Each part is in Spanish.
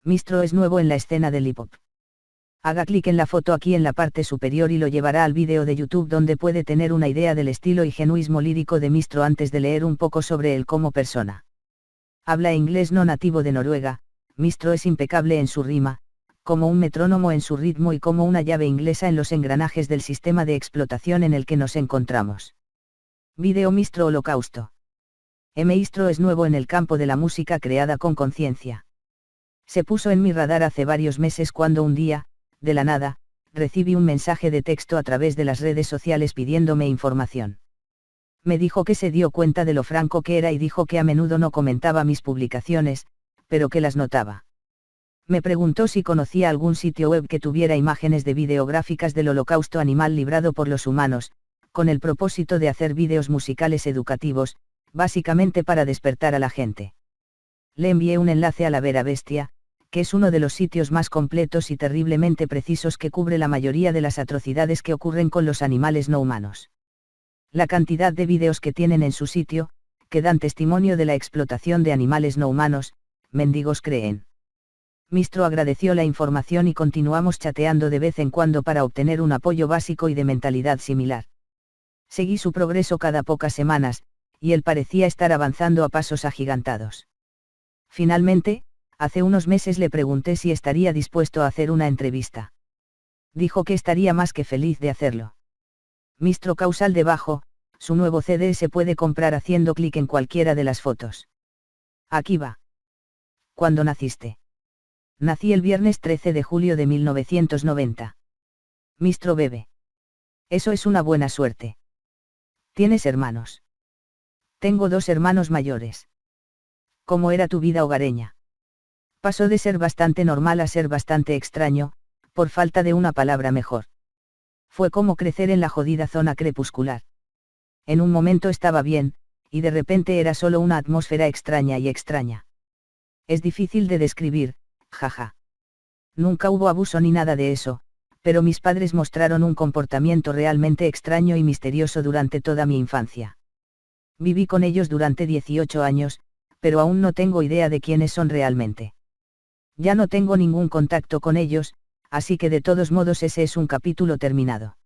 Mistro es nuevo en la escena del hip hop. Haga clic en la foto aquí en la parte superior y lo llevará al vídeo de YouTube donde puede tener una idea del estilo y genuismo lírico de Mistro antes de leer un poco sobre él como persona. Habla inglés no nativo de Noruega. Mistro es impecable en su rima, como un metrónomo en su ritmo y como una llave inglesa en los engranajes del sistema de explotación en el que nos encontramos. Video Mistro Holocausto. Mistro es nuevo en el campo de la música creada con conciencia. Se puso en mi radar hace varios meses cuando un día, de la nada, recibí un mensaje de texto a través de las redes sociales pidiéndome información. Me dijo que se dio cuenta de lo franco que era y dijo que a menudo no comentaba mis publicaciones, pero que las notaba. Me preguntó si conocía algún sitio web que tuviera imágenes de videográficas del holocausto animal librado por los humanos, con el propósito de hacer vídeos musicales educativos, básicamente para despertar a la gente. Le envié un enlace a La Vera Bestia, que es uno de los sitios más completos y terriblemente precisos que cubre la mayoría de las atrocidades que ocurren con los animales no humanos. La cantidad de vídeos que tienen en su sitio, que dan testimonio de la explotación de animales no humanos, mendigos creen. Mistro agradeció la información y continuamos chateando de vez en cuando para obtener un apoyo básico y de mentalidad similar. Seguí su progreso cada pocas semanas, y él parecía estar avanzando a pasos agigantados. Finalmente, hace unos meses le pregunté si estaría dispuesto a hacer una entrevista. Dijo que estaría más que feliz de hacerlo. Mistro Causal debajo, su nuevo CD se puede comprar haciendo clic en cualquiera de las fotos. Aquí va. ¿Cuándo naciste? Nací el viernes 13 de julio de 1990. Mistro bebe. Eso es una buena suerte. ¿Tienes hermanos? Tengo 2 hermanos mayores. ¿Cómo era tu vida hogareña? Pasó de ser bastante normal a ser bastante extraño, por falta de una palabra mejor. Fue como crecer en la jodida zona crepuscular. En un momento estaba bien, y de repente era solo una atmósfera extraña y extraña. Es difícil de describir, jaja. Nunca hubo abuso ni nada de eso, pero mis padres mostraron un comportamiento realmente extraño y misterioso durante toda mi infancia. Viví con ellos durante 18 años, pero aún no tengo idea de quiénes son realmente. Ya no tengo ningún contacto con ellos, así que de todos modos ese es un capítulo terminado.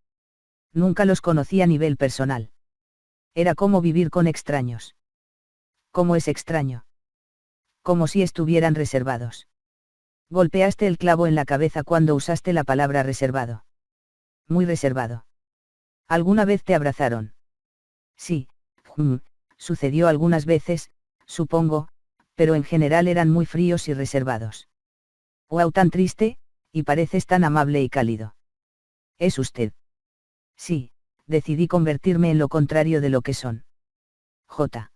Nunca los conocí a nivel personal. Era como vivir con extraños. ¿Cómo es extraño? Como si estuvieran reservados. Golpeaste el clavo en la cabeza cuando usaste la palabra reservado. Muy reservado. ¿Alguna vez te abrazaron? Sí, sucedió algunas veces, supongo, pero en general eran muy fríos y reservados. Wow, tan triste, y pareces tan amable y cálido. ¿Es usted? Sí, decidí convertirme en lo contrario de lo que son. J.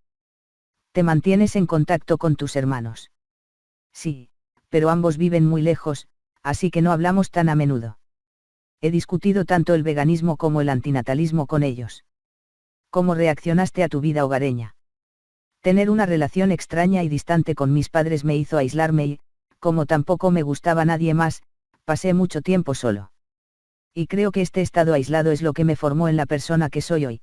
¿Te mantienes en contacto con tus hermanos? Sí, pero ambos viven muy lejos, así que no hablamos tan a menudo. He discutido tanto el veganismo como el antinatalismo con ellos. ¿Cómo reaccionaste a tu vida hogareña? Tener una relación extraña y distante con mis padres me hizo aislarme y, como tampoco me gustaba nadie más, pasé mucho tiempo solo. Y creo que este estado aislado es lo que me formó en la persona que soy hoy.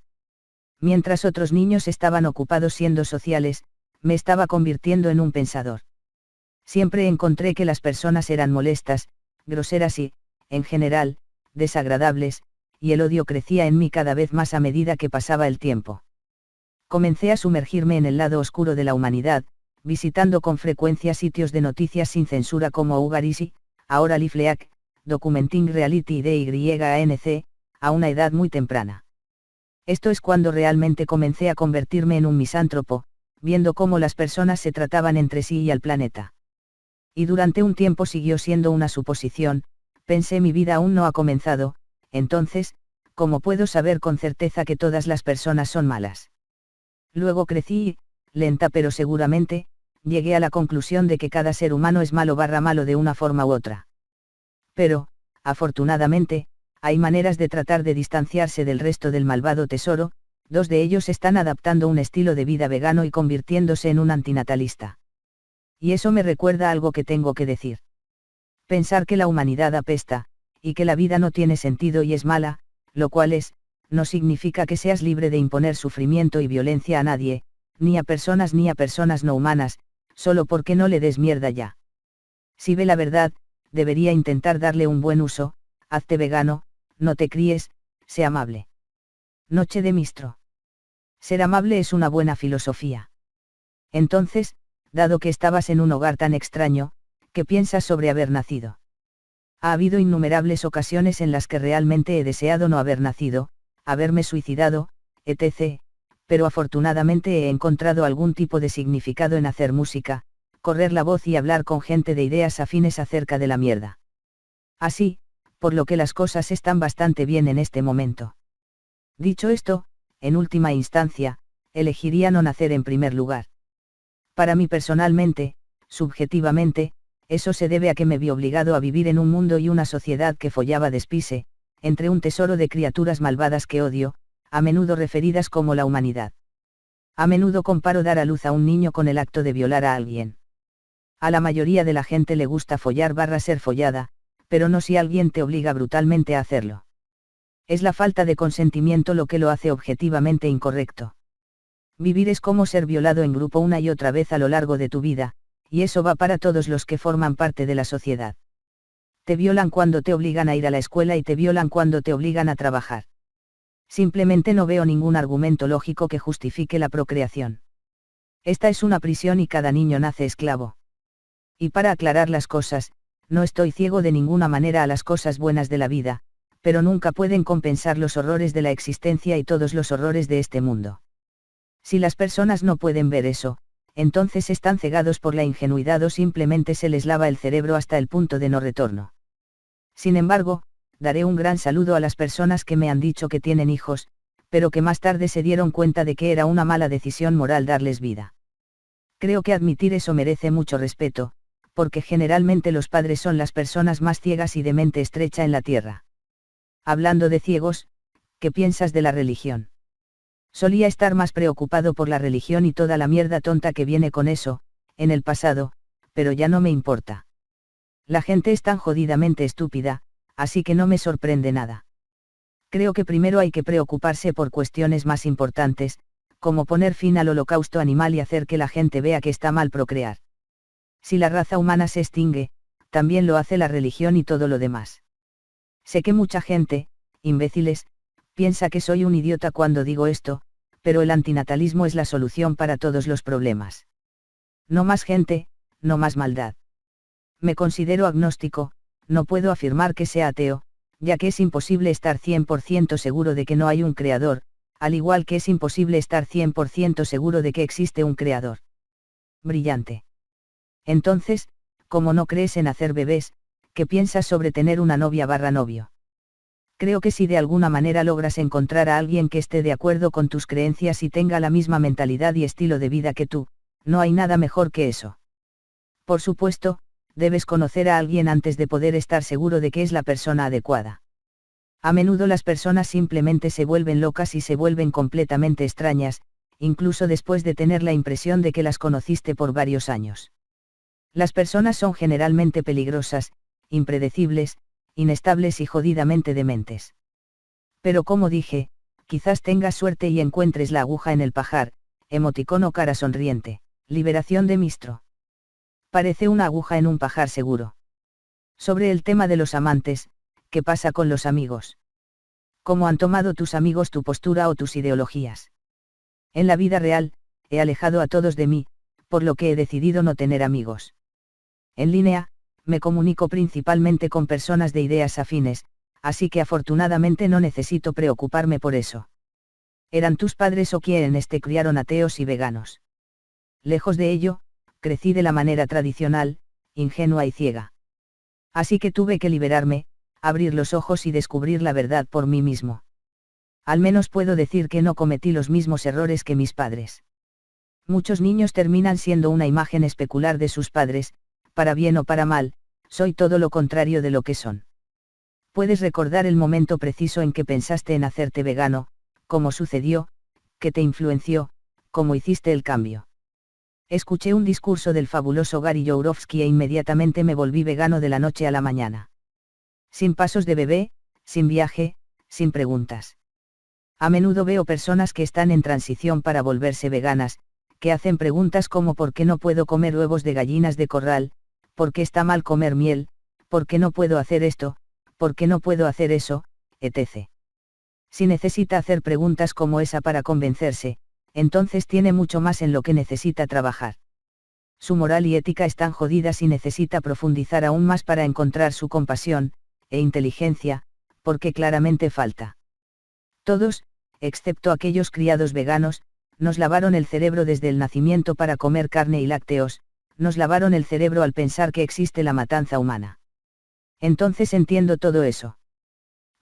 Mientras otros niños estaban ocupados siendo sociales, me estaba convirtiendo en un pensador. Siempre encontré que las personas eran molestas, groseras y, en general, desagradables, y el odio crecía en mí cada vez más a medida que pasaba el tiempo. Comencé a sumergirme en el lado oscuro de la humanidad, visitando con frecuencia sitios de noticias sin censura como Ugarisi, ahora Lifleak, Documenting Reality DYANC, a una edad muy temprana. Esto es cuando realmente comencé a convertirme en un misántropo, viendo cómo las personas se trataban entre sí y al planeta. Y durante un tiempo siguió siendo una suposición, pensé mi vida aún no ha comenzado, entonces, ¿cómo puedo saber con certeza que todas las personas son malas? Luego crecí y, lenta pero seguramente, llegué a la conclusión de que cada ser humano es malo de una forma u otra. Pero, afortunadamente, hay maneras de tratar de distanciarse del resto del malvado tesoro. 2 de ellos están adaptando un estilo de vida vegano y convirtiéndose en un antinatalista. Y eso me recuerda algo que tengo que decir. Pensar que la humanidad apesta, y que la vida no tiene sentido y es mala, lo cual es, no significa que seas libre de imponer sufrimiento y violencia a nadie, ni a personas no humanas, solo porque no le des mierda ya. Si ve la verdad, debería intentar darle un buen uso. Hazte vegano, no te críes, sé amable. Noche de Mistro. Ser amable es una buena filosofía. Entonces, dado que estabas en un hogar tan extraño, ¿qué piensas sobre haber nacido? Ha habido innumerables ocasiones en las que realmente he deseado no haber nacido, haberme suicidado, etc., pero afortunadamente he encontrado algún tipo de significado en hacer música, correr la voz y hablar con gente de ideas afines acerca de la mierda. Así, por lo que las cosas están bastante bien en este momento. Dicho esto, en última instancia, elegiría no nacer en primer lugar. Para mí personalmente, subjetivamente, eso se debe a que me vi obligado a vivir en un mundo y una sociedad que follaba despise, entre un tesoro de criaturas malvadas que odio, a menudo referidas como la humanidad. A menudo comparo dar a luz a un niño con el acto de violar a alguien. A la mayoría de la gente le gusta follar / ser follada, pero no si alguien te obliga brutalmente a hacerlo. Es la falta de consentimiento lo que lo hace objetivamente incorrecto. Vivir es como ser violado en grupo una y otra vez a lo largo de tu vida, y eso va para todos los que forman parte de la sociedad. Te violan cuando te obligan a ir a la escuela y te violan cuando te obligan a trabajar. Simplemente no veo ningún argumento lógico que justifique la procreación. Esta es una prisión y cada niño nace esclavo. Y para aclarar las cosas, no estoy ciego de ninguna manera a las cosas buenas de la vida, pero nunca pueden compensar los horrores de la existencia y todos los horrores de este mundo. Si las personas no pueden ver eso, entonces están cegados por la ingenuidad o simplemente se les lava el cerebro hasta el punto de no retorno. Sin embargo, daré un gran saludo a las personas que me han dicho que tienen hijos, pero que más tarde se dieron cuenta de que era una mala decisión moral darles vida. Creo que admitir eso merece mucho respeto, porque generalmente los padres son las personas más ciegas y de mente estrecha en la tierra. Hablando de ciegos, ¿qué piensas de la religión? Solía estar más preocupado por la religión y toda la mierda tonta que viene con eso, en el pasado, pero ya no me importa. La gente es tan jodidamente estúpida, así que no me sorprende nada. Creo que primero hay que preocuparse por cuestiones más importantes, como poner fin al holocausto animal y hacer que la gente vea que está mal procrear. Si la raza humana se extingue, también lo hace la religión y todo lo demás. Sé que mucha gente, imbéciles, piensa que soy un idiota cuando digo esto, pero el antinatalismo es la solución para todos los problemas. No más gente, no más maldad. Me considero agnóstico, no puedo afirmar que sea ateo, ya que es imposible estar 100% seguro de que no hay un creador, al igual que es imposible estar 100% seguro de que existe un creador. Brillante. Entonces, como no crees en hacer bebés, ¿qué piensas sobre tener una novia / novio? Creo que si de alguna manera logras encontrar a alguien que esté de acuerdo con tus creencias y tenga la misma mentalidad y estilo de vida que tú, no hay nada mejor que eso. Por supuesto, debes conocer a alguien antes de poder estar seguro de que es la persona adecuada. A menudo las personas simplemente se vuelven locas y se vuelven completamente extrañas, incluso después de tener la impresión de que las conociste por varios años. Las personas son generalmente peligrosas, impredecibles, inestables y jodidamente dementes. Pero como dije, quizás tengas suerte y encuentres la aguja en el pajar, emoticono cara sonriente, liberación de Mistro. Parece una aguja en un pajar seguro. Sobre el tema de los amantes, ¿qué pasa con los amigos? ¿Cómo han tomado tus amigos tu postura o tus ideologías? En la vida real, he alejado a todos de mí, por lo que he decidido no tener amigos. En línea, me comunico principalmente con personas de ideas afines, así que afortunadamente no necesito preocuparme por eso. ¿Eran tus padres o quienes te criaron ateos y veganos? Lejos de ello, crecí de la manera tradicional, ingenua y ciega. Así que tuve que liberarme, abrir los ojos y descubrir la verdad por mí mismo. Al menos puedo decir que no cometí los mismos errores que mis padres. Muchos niños terminan siendo una imagen especular de sus padres, para bien o para mal, soy todo lo contrario de lo que son. Puedes recordar el momento preciso en que pensaste en hacerte vegano, cómo sucedió, qué te influenció, cómo hiciste el cambio. Escuché un discurso del fabuloso Gary Yourofsky e inmediatamente me volví vegano de la noche a la mañana. Sin pasos de bebé, sin viaje, sin preguntas. A menudo veo personas que están en transición para volverse veganas, que hacen preguntas como ¿por qué no puedo comer huevos de gallinas de corral?, ¿por qué está mal comer miel? ¿Por qué no puedo hacer esto? ¿Por qué no puedo hacer eso? etc. Si necesita hacer preguntas como esa para convencerse, entonces tiene mucho más en lo que necesita trabajar. Su moral y ética están jodidas y necesita profundizar aún más para encontrar su compasión e inteligencia, porque claramente falta. Todos, excepto aquellos criados veganos, nos lavaron el cerebro desde el nacimiento para comer carne y lácteos, nos lavaron el cerebro al pensar que existe la matanza humana. Entonces entiendo todo eso.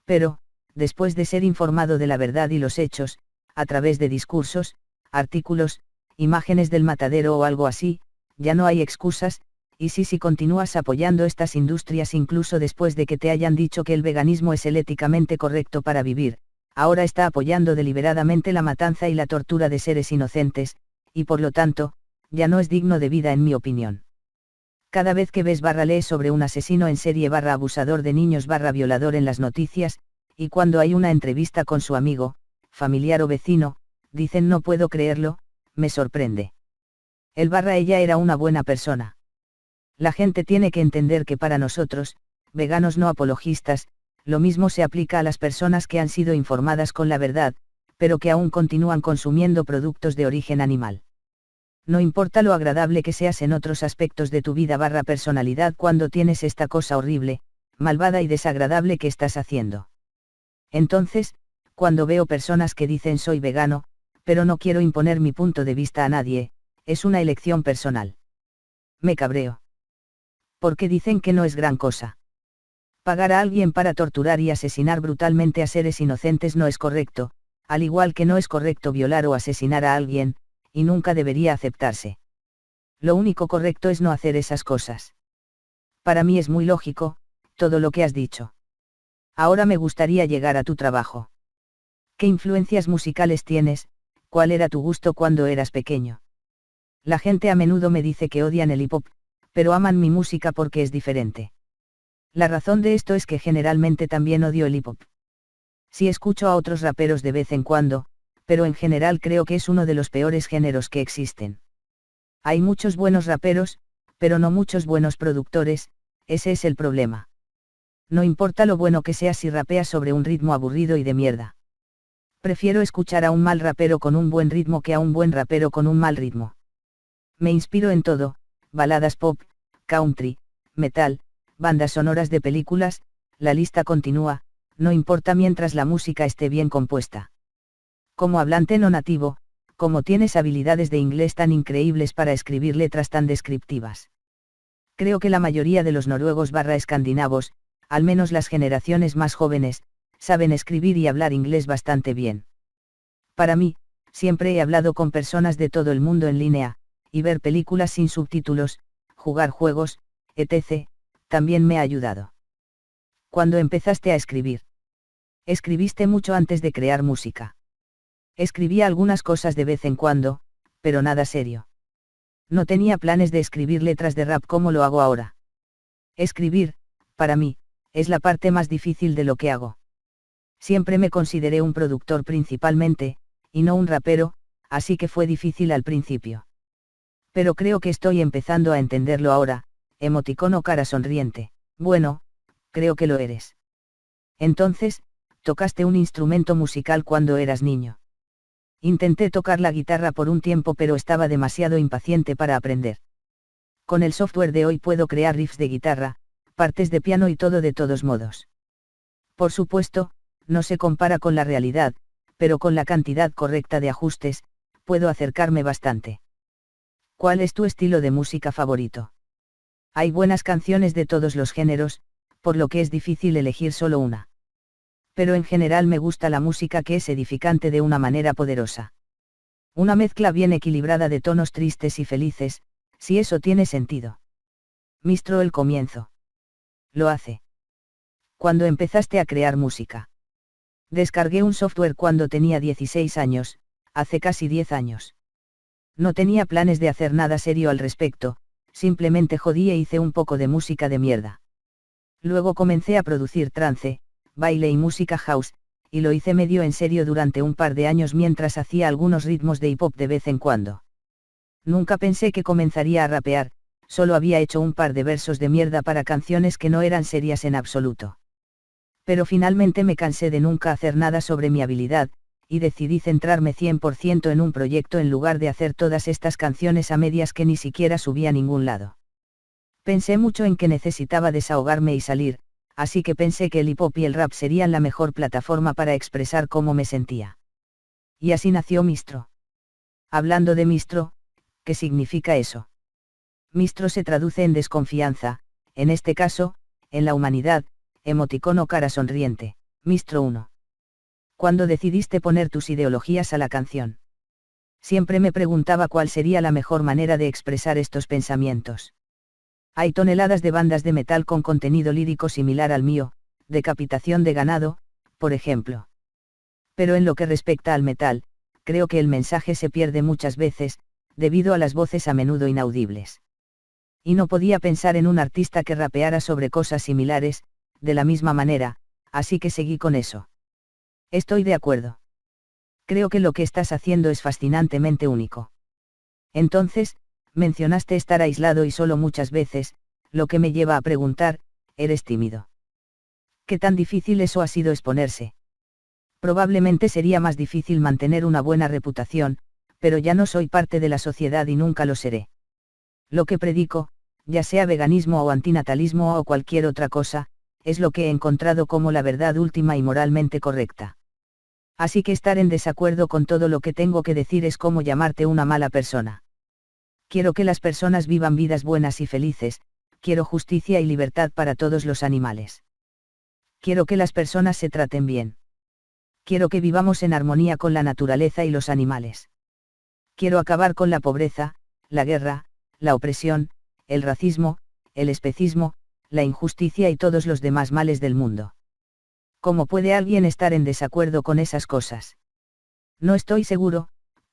Pero, después de ser informado de la verdad y los hechos, a través de discursos, artículos, imágenes del matadero o algo así, ya no hay excusas, y si continúas apoyando estas industrias incluso después de que te hayan dicho que el veganismo es el éticamente correcto para vivir, ahora está apoyando deliberadamente la matanza y la tortura de seres inocentes, y por lo tanto, ya no es digno de vida en mi opinión. Cada vez que ves lees sobre un asesino en serie abusador de niños violador en las noticias, y cuando hay una entrevista con su amigo, familiar o vecino, dicen no puedo creerlo, me sorprende. Ella era una buena persona. La gente tiene que entender que para nosotros, veganos no apologistas, lo mismo se aplica a las personas que han sido informadas con la verdad, pero que aún continúan consumiendo productos de origen animal. No importa lo agradable que seas en otros aspectos de tu vida personalidad cuando tienes esta cosa horrible, malvada y desagradable que estás haciendo. Entonces, cuando veo personas que dicen soy vegano, pero no quiero imponer mi punto de vista a nadie, es una elección personal. Me cabreo. Porque dicen que no es gran cosa. Pagar a alguien para torturar y asesinar brutalmente a seres inocentes no es correcto, al igual que no es correcto violar o asesinar a alguien, y nunca debería aceptarse. Lo único correcto es no hacer esas cosas. Para mí es muy lógico, todo lo que has dicho. Ahora me gustaría llegar a tu trabajo. ¿Qué influencias musicales tienes? ¿Cuál era tu gusto cuando eras pequeño? La gente a menudo me dice que odian el hip hop, pero aman mi música porque es diferente. La razón de esto es que generalmente también odio el hip hop. Sí escucho a otros raperos de vez en cuando, pero en general creo que es uno de los peores géneros que existen. Hay muchos buenos raperos, pero no muchos buenos productores, ese es el problema. No importa lo bueno que seas si rapeas sobre un ritmo aburrido y de mierda. Prefiero escuchar a un mal rapero con un buen ritmo que a un buen rapero con un mal ritmo. Me inspiro en todo, baladas pop, country, metal, bandas sonoras de películas, la lista continúa, no importa mientras la música esté bien compuesta. Como hablante no nativo, ¿cómo tienes habilidades de inglés tan increíbles para escribir letras tan descriptivas? Creo que la mayoría de los noruegos escandinavos, al menos las generaciones más jóvenes, saben escribir y hablar inglés bastante bien. Para mí, siempre he hablado con personas de todo el mundo en línea, y ver películas sin subtítulos, jugar juegos, etc., también me ha ayudado. ¿Cuándo empezaste a escribir? Escribiste mucho antes de crear música. Escribía algunas cosas de vez en cuando, pero nada serio. No tenía planes de escribir letras de rap como lo hago ahora. Escribir, para mí, es la parte más difícil de lo que hago. Siempre me consideré un productor principalmente, y no un rapero, así que fue difícil al principio. Pero creo que estoy empezando a entenderlo ahora, emoticono cara sonriente. Bueno, creo que lo eres. Entonces, tocaste un instrumento musical cuando eras niño. Intenté tocar la guitarra por un tiempo pero estaba demasiado impaciente para aprender. Con el software de hoy puedo crear riffs de guitarra, partes de piano y todo de todos modos. Por supuesto, no se compara con la realidad, pero con la cantidad correcta de ajustes, puedo acercarme bastante. ¿Cuál es tu estilo de música favorito? Hay buenas canciones de todos los géneros, por lo que es difícil elegir solo una. Pero en general me gusta la música que es edificante de una manera poderosa. Una mezcla bien equilibrada de tonos tristes y felices, si eso tiene sentido. Mistro el comienzo. Lo hace. ¿Cuándo empezaste a crear música? Descargué un software cuando tenía 16 años, hace casi 10 años. No tenía planes de hacer nada serio al respecto, simplemente jodí e hice un poco de música de mierda. Luego comencé a producir trance, baile y música house, y lo hice medio en serio durante un par de años mientras hacía algunos ritmos de hip hop de vez en cuando. Nunca pensé que comenzaría a rapear, solo había hecho un par de versos de mierda para canciones que no eran serias en absoluto. Pero finalmente me cansé de nunca hacer nada sobre mi habilidad, y decidí centrarme 100% en un proyecto en lugar de hacer todas estas canciones a medias que ni siquiera subí a ningún lado. Pensé mucho en que necesitaba desahogarme y salir, así que pensé que el hip hop y el rap serían la mejor plataforma para expresar cómo me sentía. Y así nació Mistro. Hablando de Mistro, ¿qué significa eso? Mistro se traduce en desconfianza, en este caso, en la humanidad, emoticono cara sonriente, Mistro 1. ¿Cuándo decidiste poner tus ideologías a la canción? Siempre me preguntaba cuál sería la mejor manera de expresar estos pensamientos. Hay toneladas de bandas de metal con contenido lírico similar al mío, Decapitación de ganado, por ejemplo. Pero en lo que respecta al metal, creo que el mensaje se pierde muchas veces, debido a las voces a menudo inaudibles. Y no podía pensar en un artista que rapeara sobre cosas similares, de la misma manera, así que seguí con eso. Estoy de acuerdo. Creo que lo que estás haciendo es fascinantemente único. Entonces, mencionaste estar aislado y solo muchas veces, lo que me lleva a preguntar, ¿eres tímido? ¿Qué tan difícil eso ha sido exponerse? Probablemente sería más difícil mantener una buena reputación, pero ya no soy parte de la sociedad y nunca lo seré. Lo que predico, ya sea veganismo o antinatalismo o cualquier otra cosa, es lo que he encontrado como la verdad última y moralmente correcta. Así que estar en desacuerdo con todo lo que tengo que decir es como llamarte una mala persona. Quiero que las personas vivan vidas buenas y felices, quiero justicia y libertad para todos los animales. Quiero que las personas se traten bien. Quiero que vivamos en armonía con la naturaleza y los animales. Quiero acabar con la pobreza, la guerra, la opresión, el racismo, el especismo, la injusticia y todos los demás males del mundo. ¿Cómo puede alguien estar en desacuerdo con esas cosas? No estoy seguro,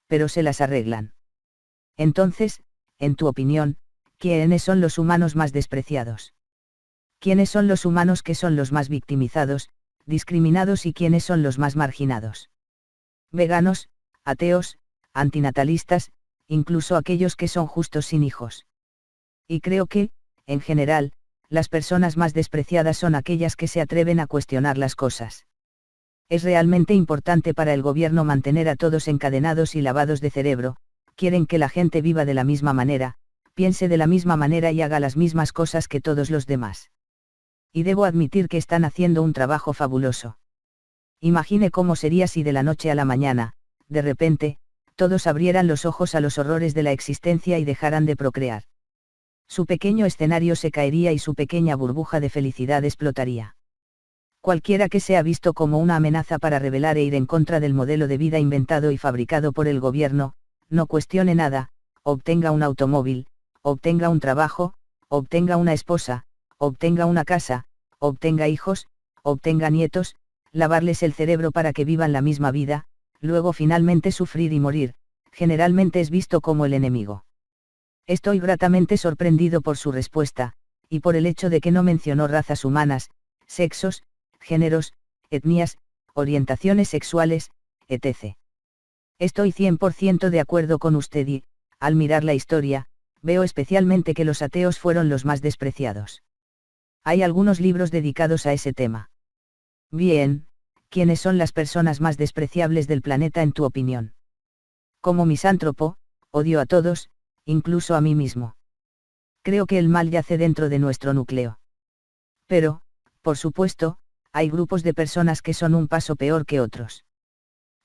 pero se las arreglan. Entonces, en tu opinión, ¿quiénes son los humanos más despreciados? ¿Quiénes son los humanos que son los más victimizados, discriminados y quiénes son los más marginados? Veganos, ateos, antinatalistas, incluso aquellos que son justos sin hijos. Y creo que, en general, las personas más despreciadas son aquellas que se atreven a cuestionar las cosas. Es realmente importante para el gobierno mantener a todos encadenados y lavados de cerebro, quieren que la gente viva de la misma manera, piense de la misma manera y haga las mismas cosas que todos los demás. Y debo admitir que están haciendo un trabajo fabuloso. Imagine cómo sería si de la noche a la mañana, de repente, todos abrieran los ojos a los horrores de la existencia y dejaran de procrear. Su pequeño escenario se caería y su pequeña burbuja de felicidad explotaría. Cualquiera que sea visto como una amenaza para rebelar e ir en contra del modelo de vida inventado y fabricado por el gobierno, no cuestione nada, obtenga un automóvil, obtenga un trabajo, obtenga una esposa, obtenga una casa, obtenga hijos, obtenga nietos, lavarles el cerebro para que vivan la misma vida, luego finalmente sufrir y morir, generalmente es visto como el enemigo. Estoy gratamente sorprendido por su respuesta, y por el hecho de que no mencionó razas humanas, sexos, géneros, etnias, orientaciones sexuales, etc. Estoy 100% de acuerdo con usted y, al mirar la historia, veo especialmente que los ateos fueron los más despreciados. Hay algunos libros dedicados a ese tema. Bien, ¿quiénes son las personas más despreciables del planeta en tu opinión? Como misántropo, odio a todos, incluso a mí mismo. Creo que el mal yace dentro de nuestro núcleo. Pero, por supuesto, hay grupos de personas que son un paso peor que otros.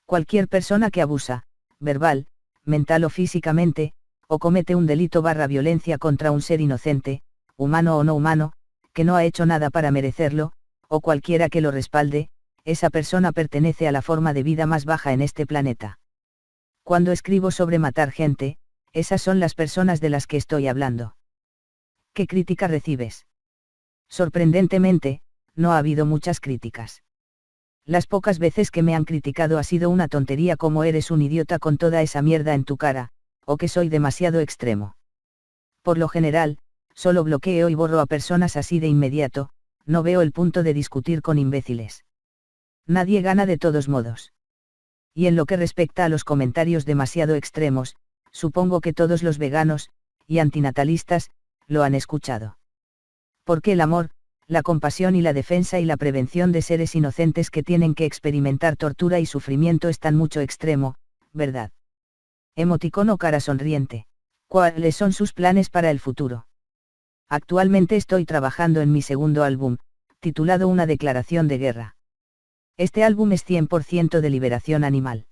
Cualquier persona que abusa, verbal, mental o físicamente, o comete un delito / violencia contra un ser inocente, humano o no humano, que no ha hecho nada para merecerlo, o cualquiera que lo respalde, esa persona pertenece a la forma de vida más baja en este planeta. Cuando escribo sobre matar gente, esas son las personas de las que estoy hablando. ¿Qué crítica recibes? Sorprendentemente, no ha habido muchas críticas. Las pocas veces que me han criticado ha sido una tontería como eres un idiota con toda esa mierda en tu cara, o que soy demasiado extremo. Por lo general, solo bloqueo y borro a personas así de inmediato, no veo el punto de discutir con imbéciles. Nadie gana de todos modos. Y en lo que respecta a los comentarios demasiado extremos, supongo que todos los veganos, y antinatalistas, ¿lo han escuchado? Porque el amor, la compasión y la defensa y la prevención de seres inocentes que tienen que experimentar tortura y sufrimiento están mucho extremo, ¿verdad? Emoticono cara sonriente. ¿Cuáles son sus planes para el futuro? Actualmente estoy trabajando en mi segundo álbum, titulado Una declaración de guerra. Este álbum es 100% de liberación animal.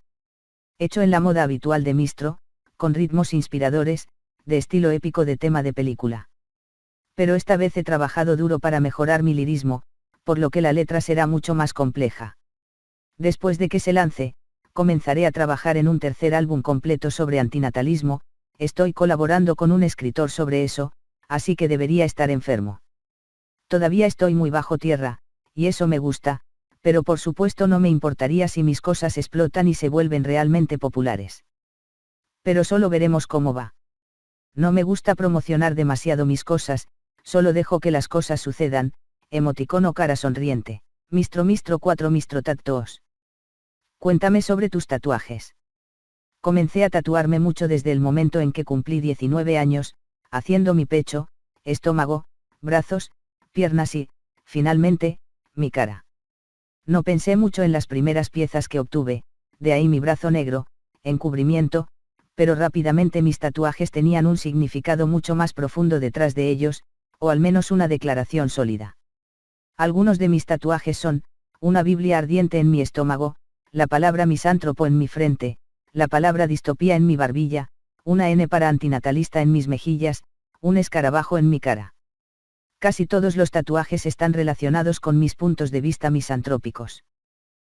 Hecho en la moda habitual de Mistro, con ritmos inspiradores, de estilo épico de tema de película. Pero esta vez he trabajado duro para mejorar mi lirismo, por lo que la letra será mucho más compleja. Después de que se lance, comenzaré a trabajar en un tercer álbum completo sobre antinatalismo, estoy colaborando con un escritor sobre eso, así que debería estar enfermo. Todavía estoy muy bajo tierra, y eso me gusta, pero por supuesto no me importaría si mis cosas explotan y se vuelven realmente populares. Pero solo veremos cómo va. No me gusta promocionar demasiado mis cosas, solo dejo que las cosas sucedan, emoticono cara sonriente. Mistro 4 Mistro tatuos. Cuéntame sobre tus tatuajes. Comencé a tatuarme mucho desde el momento en que cumplí 19 años, haciendo mi pecho, estómago, brazos, piernas y, finalmente, mi cara. No pensé mucho en las primeras piezas que obtuve, de ahí mi brazo negro, encubrimiento, pero rápidamente mis tatuajes tenían un significado mucho más profundo detrás de ellos, o al menos una declaración sólida. Algunos de mis tatuajes son, una Biblia ardiente en mi estómago, la palabra misántropo en mi frente, la palabra distopía en mi barbilla, una N para antinatalista en mis mejillas, un escarabajo en mi cara. Casi todos los tatuajes están relacionados con mis puntos de vista misantrópicos.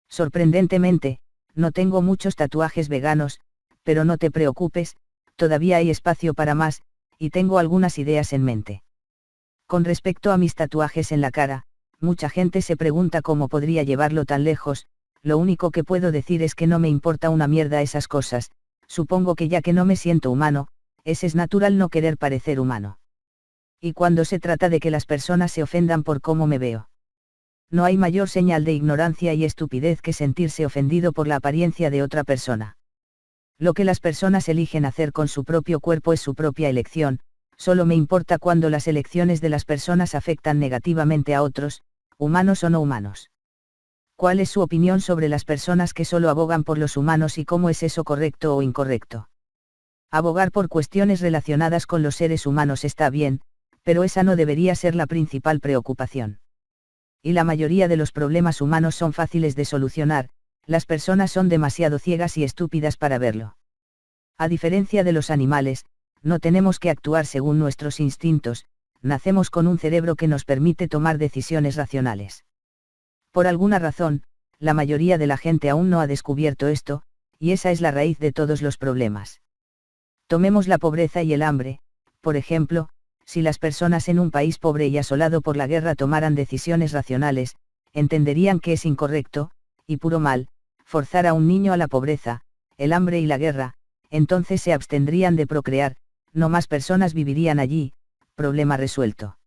Sorprendentemente, no tengo muchos tatuajes veganos, pero no te preocupes, todavía hay espacio para más, y tengo algunas ideas en mente. Con respecto a mis tatuajes en la cara, mucha gente se pregunta cómo podría llevarlo tan lejos, lo único que puedo decir es que no me importa una mierda esas cosas, supongo que ya que no me siento humano, es natural no querer parecer humano. Y cuando se trata de que las personas se ofendan por cómo me veo. No hay mayor señal de ignorancia y estupidez que sentirse ofendido por la apariencia de otra persona. Lo que las personas eligen hacer con su propio cuerpo es su propia elección, solo me importa cuando las elecciones de las personas afectan negativamente a otros, humanos o no humanos. ¿Cuál es su opinión sobre las personas que solo abogan por los humanos y cómo es eso correcto o incorrecto? Abogar por cuestiones relacionadas con los seres humanos está bien, pero esa no debería ser la principal preocupación. Y la mayoría de los problemas humanos son fáciles de solucionar, las personas son demasiado ciegas y estúpidas para verlo. A diferencia de los animales, no tenemos que actuar según nuestros instintos, nacemos con un cerebro que nos permite tomar decisiones racionales. Por alguna razón, la mayoría de la gente aún no ha descubierto esto, y esa es la raíz de todos los problemas. Tomemos la pobreza y el hambre, por ejemplo, si las personas en un país pobre y asolado por la guerra tomaran decisiones racionales, entenderían que es incorrecto, y puro mal, forzar a un niño a la pobreza, el hambre y la guerra, entonces se abstendrían de procrear, no más personas vivirían allí, problema resuelto.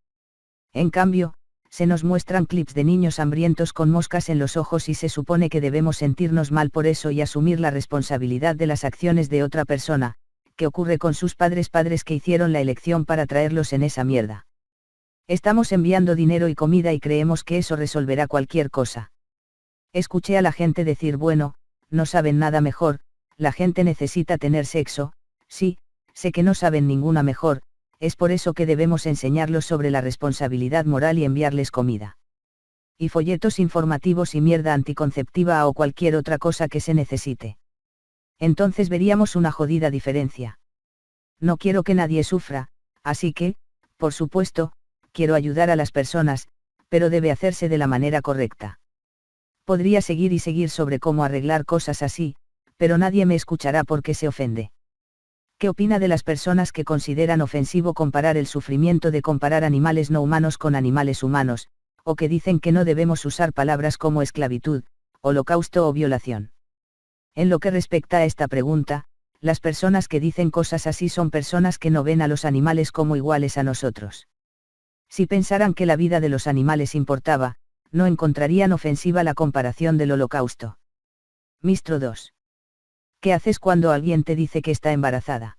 En cambio, se nos muestran clips de niños hambrientos con moscas en los ojos y se supone que debemos sentirnos mal por eso y asumir la responsabilidad de las acciones de otra persona. ¿Qué ocurre con sus padres que hicieron la elección para traerlos en esa mierda? Estamos enviando dinero y comida y creemos que eso resolverá cualquier cosa. Escuché a la gente decir bueno, no saben nada mejor, la gente necesita tener sexo, sí, sé que no saben ninguna mejor, es por eso que debemos enseñarlos sobre la responsabilidad moral y enviarles comida. Y folletos informativos y mierda anticonceptiva o cualquier otra cosa que se necesite. Entonces veríamos una jodida diferencia. No quiero que nadie sufra, así que, por supuesto, quiero ayudar a las personas, pero debe hacerse de la manera correcta. Podría seguir y seguir sobre cómo arreglar cosas así, pero nadie me escuchará porque se ofende. ¿Qué opina de las personas que consideran ofensivo comparar el sufrimiento de comparar animales no humanos con animales humanos, o que dicen que no debemos usar palabras como esclavitud, holocausto o violación? En lo que respecta a esta pregunta, las personas que dicen cosas así son personas que no ven a los animales como iguales a nosotros. Si pensaran que la vida de los animales importaba, no encontrarían ofensiva la comparación del holocausto. Mistro 2. ¿Qué haces cuando alguien te dice que está embarazada?